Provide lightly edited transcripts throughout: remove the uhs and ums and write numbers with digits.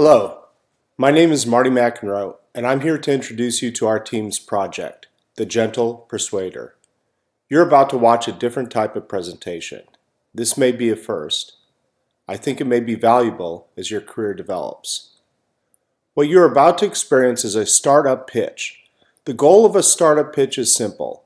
Hello, my name is Marty McEnroe, and I'm here to introduce you to our team's project, the Gentle Persuader. You're about to watch a different type of presentation. This may be a first. I think it may be valuable as your career develops. What you're about to experience is a startup pitch. The goal of a startup pitch is simple.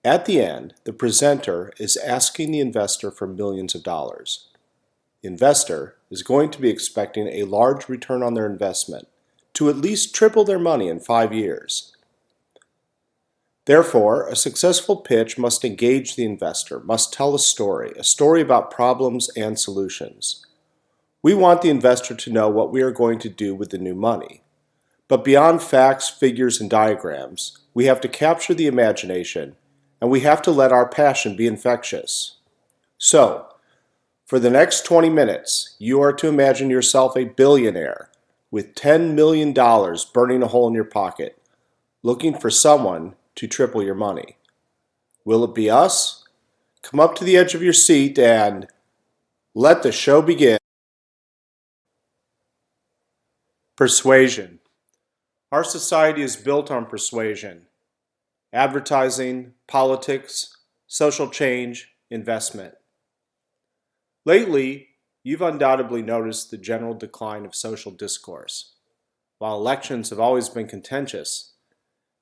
At the end, the presenter is asking the investor for millions of dollars. The investor is going to be expecting a large return on their investment, to at least triple their money in 5 years. Therefore, a successful pitch must engage the investor, must tell a story about problems and solutions. We want the investor to know what we are going to do with the new money. But beyond facts, figures, and diagrams, we have to capture the imagination, and we have to let our passion be infectious. So, for the next 20 minutes, you are to imagine yourself a billionaire with $10 million burning a hole in your pocket, looking for someone to triple your money. Will it be us? Come up to the edge of your seat and let the show begin. Persuasion. Our society is built on persuasion. Advertising, politics, social change, investment. Lately, you've undoubtedly noticed the general decline of social discourse. While elections have always been contentious,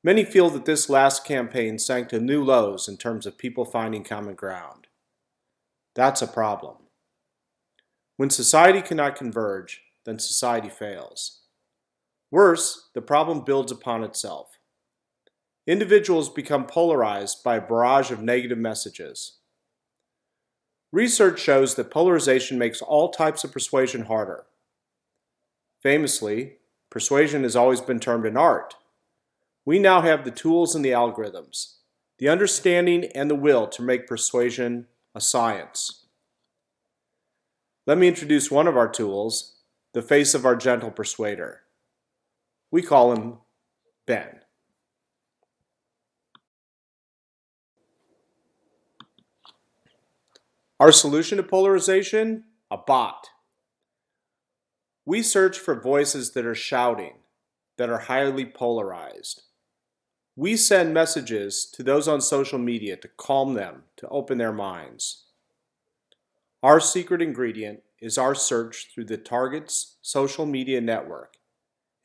many feel that this last campaign sank to new lows in terms of people finding common ground. That's a problem. When society cannot converge, then society fails. Worse, the problem builds upon itself. Individuals become polarized by a barrage of negative messages. Research shows that polarization makes all types of persuasion harder. Famously, persuasion has always been termed an art. We now have the tools and the algorithms, the understanding and the will to make persuasion a science. Let me introduce one of our tools, the face of our gentle persuader. We call him Ben. Our solution to polarization? A bot. We search for voices that are shouting, that are highly polarized. We send messages to those on social media to calm them, to open their minds. Our secret ingredient is our search through the target's social media network,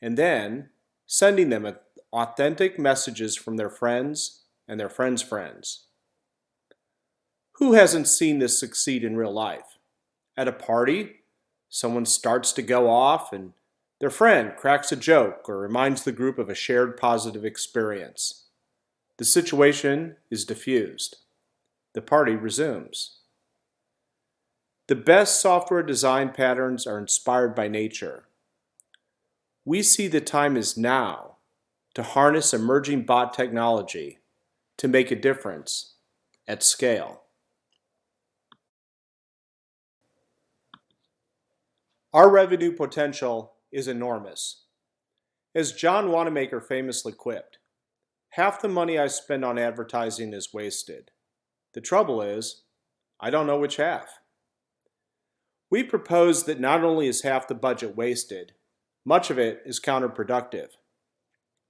and then sending them authentic messages from their friends and their friends' friends. Who hasn't seen this succeed in real life? At a party, someone starts to go off and their friend cracks a joke or reminds the group of a shared positive experience. The situation is diffused. The party resumes. The best software design patterns are inspired by nature. We see the time is now to harness emerging bot technology to make a difference at scale. Our revenue potential is enormous. As John Wanamaker famously quipped, "Half the money I spend on advertising is wasted. The trouble is, I don't know which half." We propose that not only is half the budget wasted, much of it is counterproductive.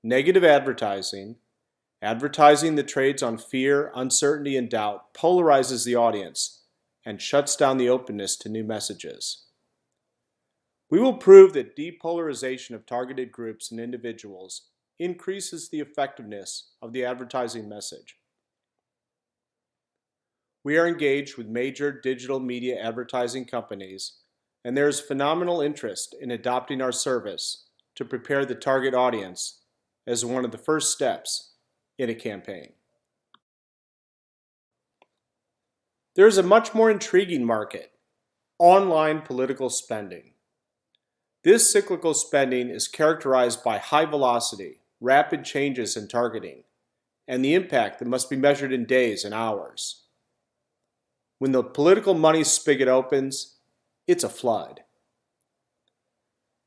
Negative advertising that trades on fear, uncertainty, and doubt, polarizes the audience and shuts down the openness to new messages. We will prove that depolarization of targeted groups and individuals increases the effectiveness of the advertising message. We are engaged with major digital media advertising companies, and there is phenomenal interest in adopting our service to prepare the target audience as one of the first steps in a campaign. There is a much more intriguing market: online political spending. This cyclical spending is characterized by high velocity, rapid changes in targeting, and the impact that must be measured in days and hours. When the political money spigot opens, it's a flood.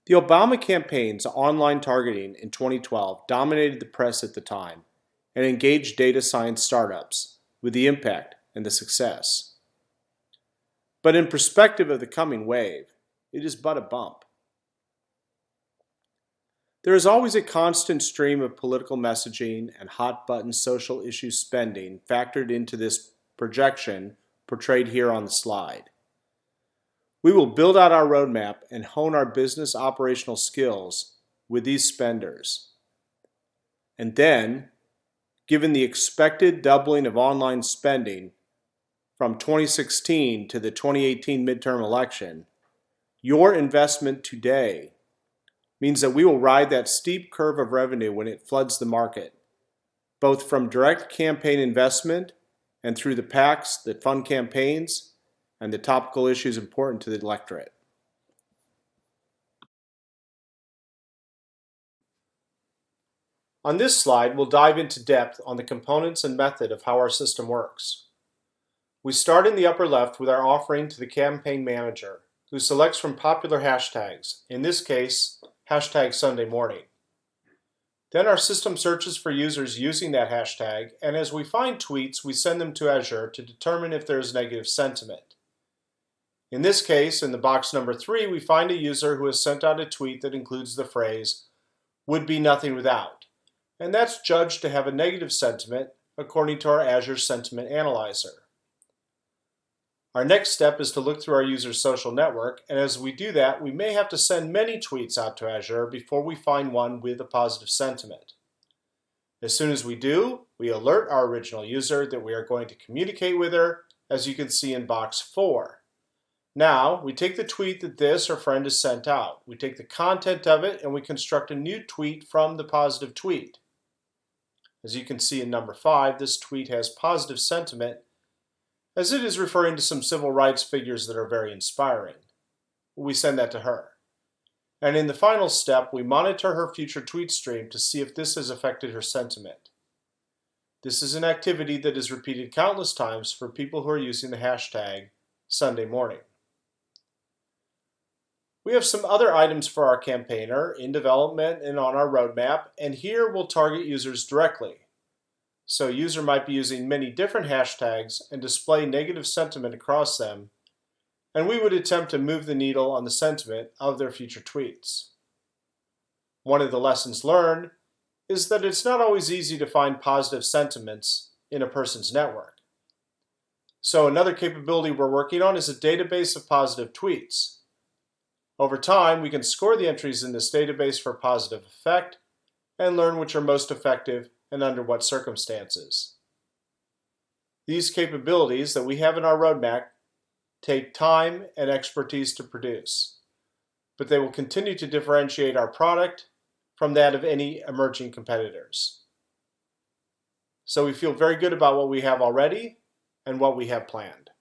The Obama campaign's online targeting in 2012 dominated the press at the time and engaged data science startups with the impact and the success. But in perspective of the coming wave, it is but a bump. There is always a constant stream of political messaging and hot-button social issue spending factored into this projection portrayed here on the slide. We will build out our roadmap and hone our business operational skills with these spenders. And then, given the expected doubling of online spending from 2016 to the 2018 midterm election, your investment today means that we will ride that steep curve of revenue when it floods the market, both from direct campaign investment and through the PACs that fund campaigns and the topical issues important to the electorate. On this slide, we'll dive into depth on the components and method of how our system works. We start in the upper left with our offering to the campaign manager, who selects from popular hashtags, in this case, hashtag Sunday morning. Then our system searches for users using that hashtag, and as we find tweets, we send them to Azure to determine if there is negative sentiment. In this case, in the box number 3, we find a user who has sent out a tweet that includes the phrase, "would be nothing without," and that's judged to have a negative sentiment according to our Azure Sentiment Analyzer. Our next step is to look through our user's social network, and as we do that, we may have to send many tweets out to Azure before we find one with a positive sentiment. As soon as we do, we alert our original user that we are going to communicate with her, as you can see in box 4. Now, we take the tweet that this or friend has sent out. We take the content of it and we construct a new tweet from the positive tweet. As you can see in number 5, this tweet has positive sentiment as it is referring to some civil rights figures that are very inspiring. We send that to her. And in the final step, we monitor her future tweet stream to see if this has affected her sentiment. This is an activity that is repeated countless times for people who are using the hashtag Sunday morning. We have some other items for our campaigner in development and on our roadmap, and here we'll target users directly. So a user might be using many different hashtags and display negative sentiment across them, and we would attempt to move the needle on the sentiment of their future tweets. One of the lessons learned is that it's not always easy to find positive sentiments in a person's network. So another capability we're working on is a database of positive tweets. Over time, we can score the entries in this database for positive effect and learn which are most effective and under what circumstances. These capabilities that we have in our roadmap take time and expertise to produce, but they will continue to differentiate our product from that of any emerging competitors. So we feel very good about what we have already and what we have planned.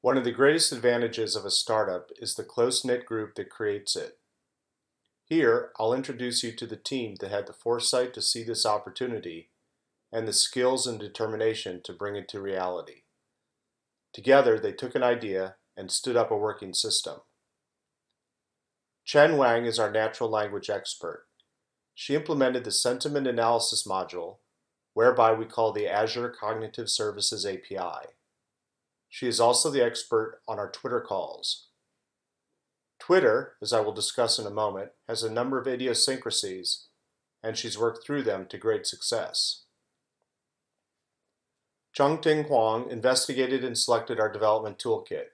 One of the greatest advantages of a startup is the close-knit group that creates it. Here, I'll introduce you to the team that had the foresight to see this opportunity and the skills and determination to bring it to reality. Together, they took an idea and stood up a working system. Chen Wang is our natural language expert. She implemented the sentiment analysis module, whereby we call the Azure Cognitive Services API. She is also the expert on our Twitter calls. Twitter, as I will discuss in a moment, has a number of idiosyncrasies, and she's worked through them to great success. Chongting Huang investigated and selected our development toolkit.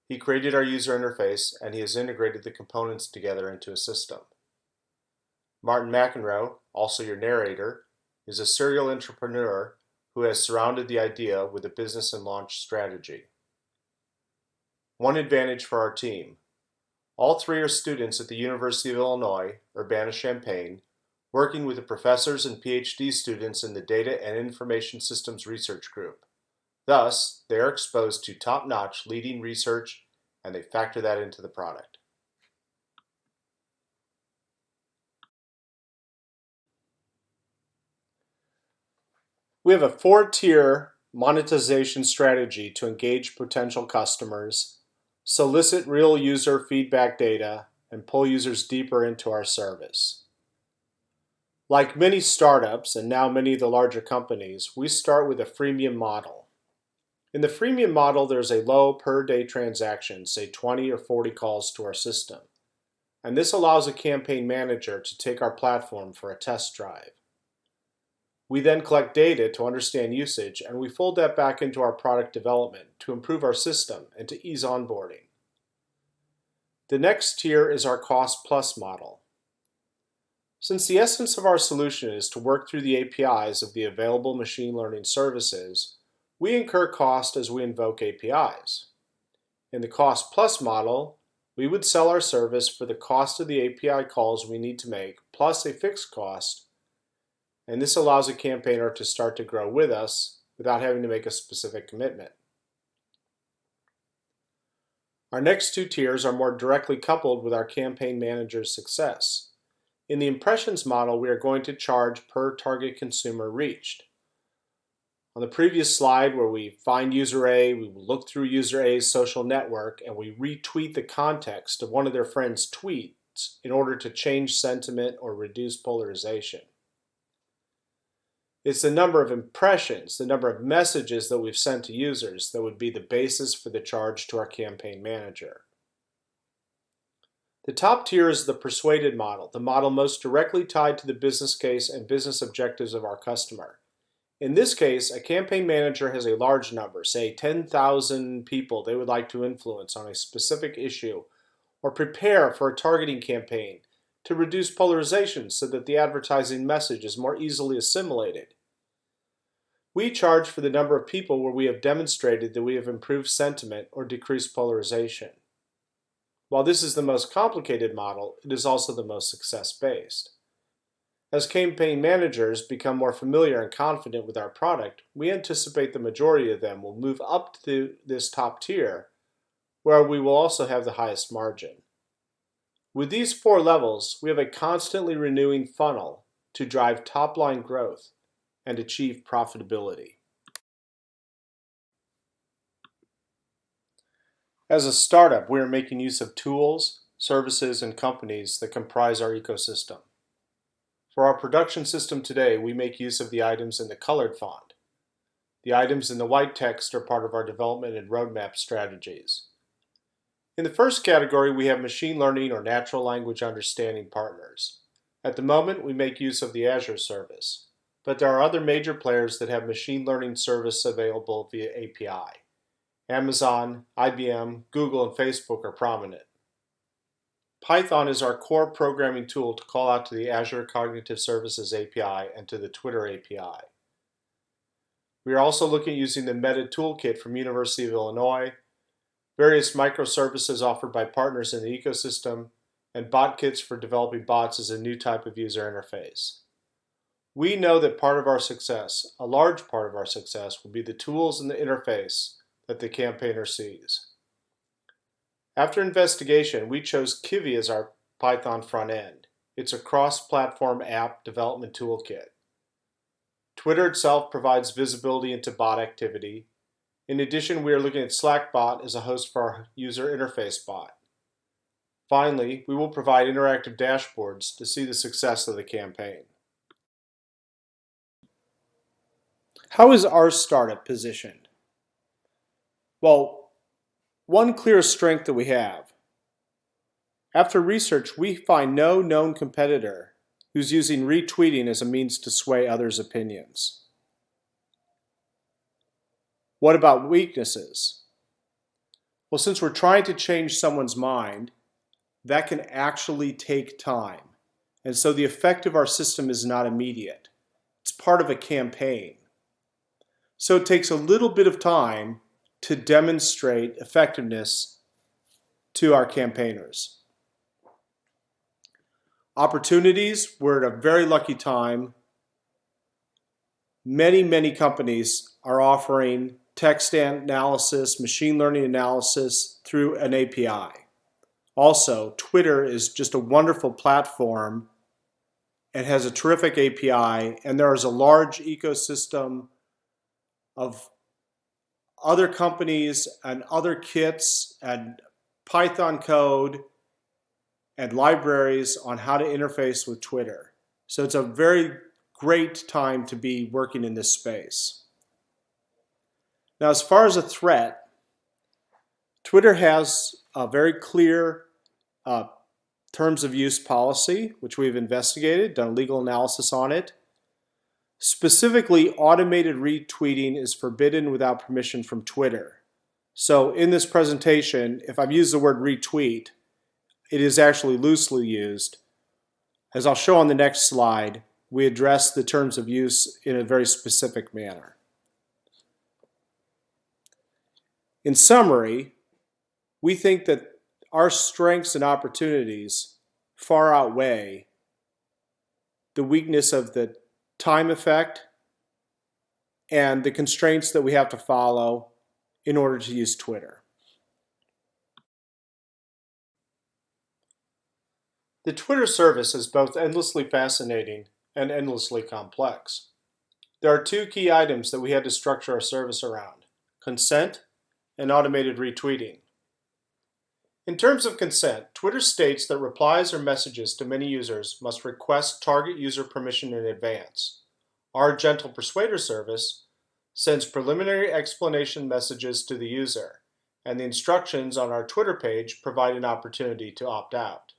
He created our user interface, and he has integrated the components together into a system. Martin McEnroe, also your narrator, is a serial entrepreneur who has surrounded the idea with a business and launch strategy. One advantage for our team: all 3 are students at the University of Illinois, Urbana-Champaign, working with the professors and PhD students in the Data and Information Systems Research Group. Thus, they are exposed to top-notch leading research, and they factor that into the product. We have a 4-tier monetization strategy to engage potential customers, solicit real user feedback data, and pull users deeper into our service. Like many startups, and now many of the larger companies, we start with a freemium model. In the freemium model, there's a low per day transaction, say 20 or 40 calls to our system. And this allows a campaign manager to take our platform for a test drive. We then collect data to understand usage, and we fold that back into our product development to improve our system and to ease onboarding. The next tier is our cost plus model. Since the essence of our solution is to work through the APIs of the available machine learning services, we incur cost as we invoke APIs. In the cost plus model, we would sell our service for the cost of the API calls we need to make plus a fixed cost, and this allows a campaigner to start to grow with us without having to make a specific commitment. Our next two tiers are more directly coupled with our campaign manager's success. In the impressions model, we are going to charge per target consumer reached. On the previous slide where we find user A, we will look through user A's social network and we retweet the context of one of their friends' tweets in order to change sentiment or reduce polarization. It's the number of impressions, the number of messages that we've sent to users that would be the basis for the charge to our campaign manager. The top tier is the persuaded model, the model most directly tied to the business case and business objectives of our customer. In this case, a campaign manager has a large number, say 10,000 people they would like to influence on a specific issue or prepare for a targeting campaign to reduce polarization so that the advertising message is more easily assimilated. We charge for the number of people where we have demonstrated that we have improved sentiment or decreased polarization. While this is the most complicated model, it is also the most success-based. As campaign managers become more familiar and confident with our product, we anticipate the majority of them will move up to this top tier, where we will also have the highest margin. With these four levels, we have a constantly renewing funnel to drive top-line growth and achieve profitability. As a startup, we are making use of tools, services, and companies that comprise our ecosystem. For our production system today, we make use of the items in the colored font. The items in the white text are part of our development and roadmap strategies. In the first category, we have machine learning or natural language understanding partners. At the moment, we make use of the Azure service, but there are other major players that have machine learning service available via API. Amazon, IBM, Google, and Facebook are prominent. Python is our core programming tool to call out to the Azure Cognitive Services API and to the Twitter API. We are also looking at using the Meta Toolkit from University of Illinois, various microservices offered by partners in the ecosystem, and bot kits for developing bots as a new type of user interface. We know that part of our success, a large part of our success, will be the tools and the interface that the campaigner sees. After investigation, we chose Kivy as our Python front end. It's a cross-platform app development toolkit. Twitter itself provides visibility into bot activity. In addition, we are looking at Slackbot as a host for our user interface bot. Finally, we will provide interactive dashboards to see the success of the campaign. How is our startup positioned? Well, one clear strength that we have. After research, we find no known competitor who's using retweeting as a means to sway others' opinions. What about weaknesses? Well, since we're trying to change someone's mind, that can actually take time. And so the effect of our system is not immediate. It's part of a campaign. So it takes a little bit of time to demonstrate effectiveness to our campaigners. Opportunities, we're at a very lucky time. Many companies are offering text analysis, machine learning analysis through an API. Also, Twitter is just a wonderful platform and has a terrific API, and there is a large ecosystem of other companies and other kits and Python code and libraries on how to interface with Twitter. So it's a very great time to be working in this space. Now, as far as a threat, Twitter has a very clear terms of use policy, which we've investigated, done legal analysis on it. Specifically, automated retweeting is forbidden without permission from Twitter. So in this presentation, if I've used the word retweet, it is actually loosely used. As I'll show on the next slide, we address the terms of use in a very specific manner. In summary, we think that our strengths and opportunities far outweigh the weakness of the time effect and the constraints that we have to follow in order to use Twitter. The Twitter service is both endlessly fascinating and endlessly complex. There are two key items that we had to structure our service around: consent and automated retweeting. In terms of consent, Twitter states that replies or messages to many users must request target user permission in advance. Our Gentle Persuader service sends preliminary explanation messages to the user, and the instructions on our Twitter page provide an opportunity to opt out.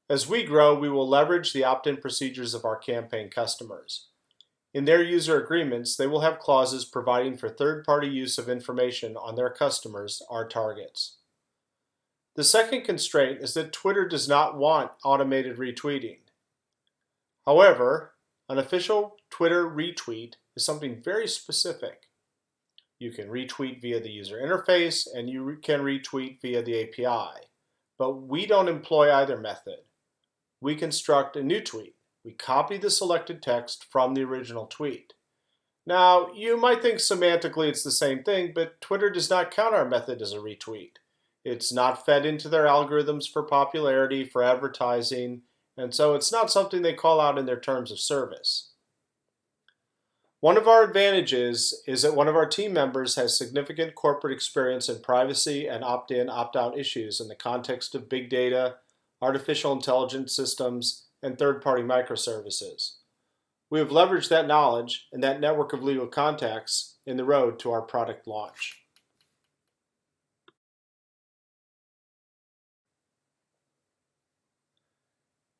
As we grow, we will leverage the opt-in procedures of our campaign customers. In their user agreements, they will have clauses providing for third-party use of information on their customers, our targets. The second constraint is that Twitter does not want automated retweeting. However, an official Twitter retweet is something very specific. You can retweet via the user interface and you can retweet via the API, but we don't employ either method. We construct a new tweet. We copy the selected text from the original tweet. Now, you might think semantically it's the same thing, but Twitter does not count our method as a retweet. It's not fed into their algorithms for popularity, for advertising, and so it's not something they call out in their terms of service. One of our advantages is that one of our team members has significant corporate experience in privacy and opt-in, opt-out issues in the context of big data, artificial intelligence systems, and third-party microservices. We have leveraged that knowledge and that network of legal contacts in the road to our product launch.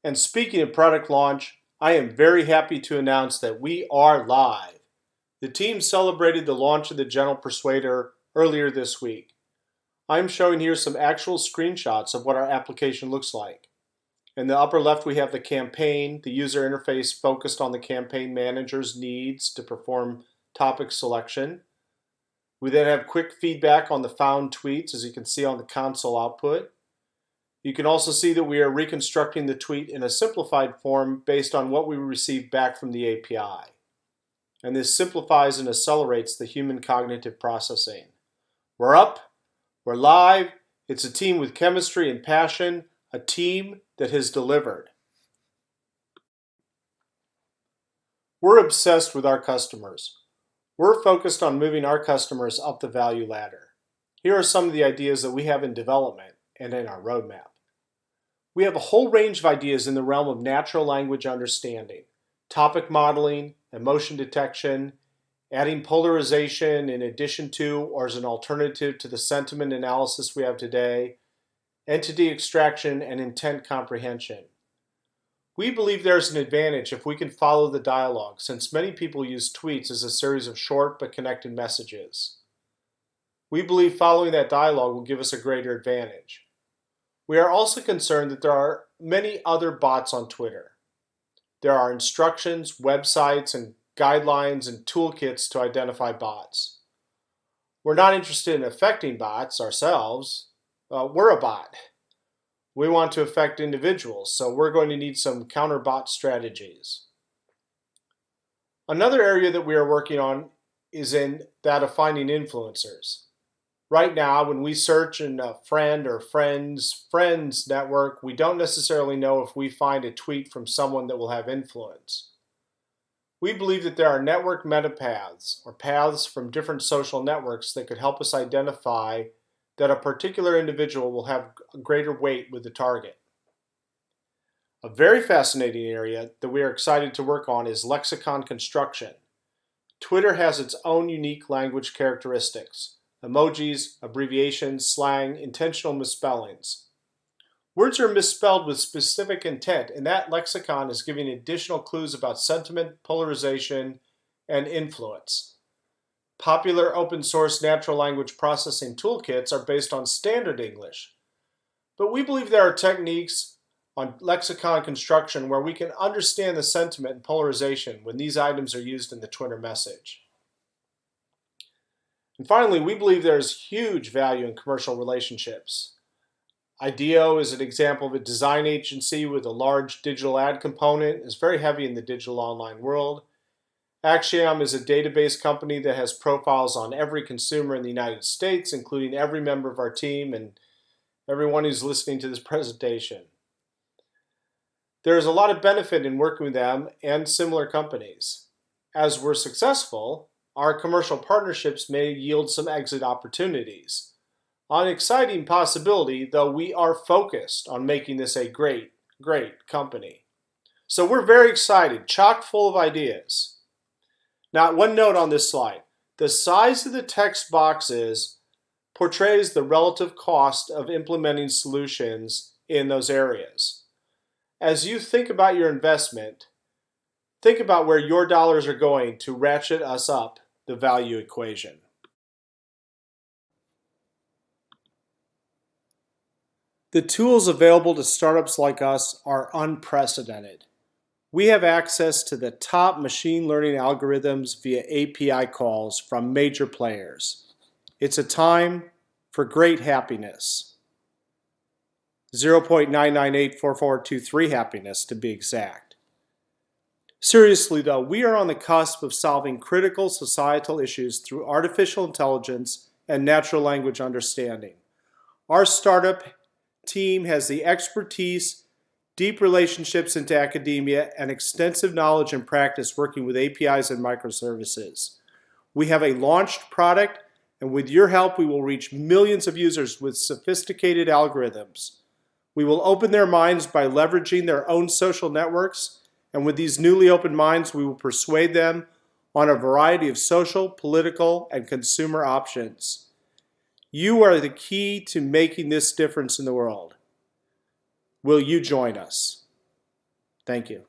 And speaking of product launch, I am very happy to announce that we are live. The team celebrated the launch of the Gentle Persuader earlier this week. I'm showing here some actual screenshots of what our application looks like. In the upper left, we have the campaign, the user interface focused on the campaign manager's needs to perform topic selection. We then have quick feedback on the found tweets, as you can see on the console output. You can also see that we are reconstructing the tweet in a simplified form based on what we received back from the API. And this simplifies and accelerates the human cognitive processing. We're up, we're live, it's a team with chemistry and passion, a team that has delivered. We're obsessed with our customers. We're focused on moving our customers up the value ladder. Here are some of the ideas that we have in development and in our roadmap. We have a whole range of ideas in the realm of natural language understanding, topic modeling, emotion detection, adding polarization in addition to or as an alternative to the sentiment analysis we have today, entity extraction, and intent comprehension. We believe there's an advantage if we can follow the dialogue, since many people use tweets as a series of short but connected messages. We believe following that dialogue will give us a greater advantage. We are also concerned that there are many other bots on Twitter. There are instructions, websites, and guidelines and toolkits to identify bots. We're not interested in affecting bots ourselves. We're a bot. We want to affect individuals, so we're going to need some counter bot strategies. Another area that we are working on is in that of finding influencers. Right now, when we search in a friend or friends network, we don't necessarily know if we find a tweet from someone that will have influence. We believe that there are network metapaths, or paths from different social networks that could help us identify that a particular individual will have greater weight with the target. A very fascinating area that we are excited to work on is lexicon construction. Twitter has its own unique language characteristics: emojis, abbreviations, slang, intentional misspellings. Words are misspelled with specific intent, and that lexicon is giving additional clues about sentiment, polarization, and influence. Popular open source natural language processing toolkits are based on standard English, but we believe there are techniques on lexicon construction where we can understand the sentiment and polarization when these items are used in the Twitter message. And finally, we believe there is huge value in commercial relationships. IDEO is an example of a design agency with a large digital ad component. It's very heavy in the digital online world. Axiom is a database company that has profiles on every consumer in the United States, including every member of our team and everyone who's listening to this presentation. There is a lot of benefit in working with them and similar companies. As we're successful, our commercial partnerships may yield some exit opportunities. An exciting possibility, though we are focused on making this a great, great company. So we're very excited, chock full of ideas. Now, one note on this slide. The size of the text boxes portrays the relative cost of implementing solutions in those areas. As you think about your investment, think about where your dollars are going to ratchet us up the value equation. The tools available to startups like us are unprecedented. We have access to the top machine learning algorithms via API calls from major players. It's a time for great happiness. 0.9984423 happiness to be exact. Seriously though, we are on the cusp of solving critical societal issues through artificial intelligence and natural language understanding. Our startup team has the expertise, deep relationships into academia, and extensive knowledge and practice working with APIs and microservices. We have a launched product, and with your help, we will reach millions of users with sophisticated algorithms. We will open their minds by leveraging their own social networks, and with these newly opened minds, we will persuade them on a variety of social, political, and consumer options. You are the key to making this difference in the world. Will you join us? Thank you.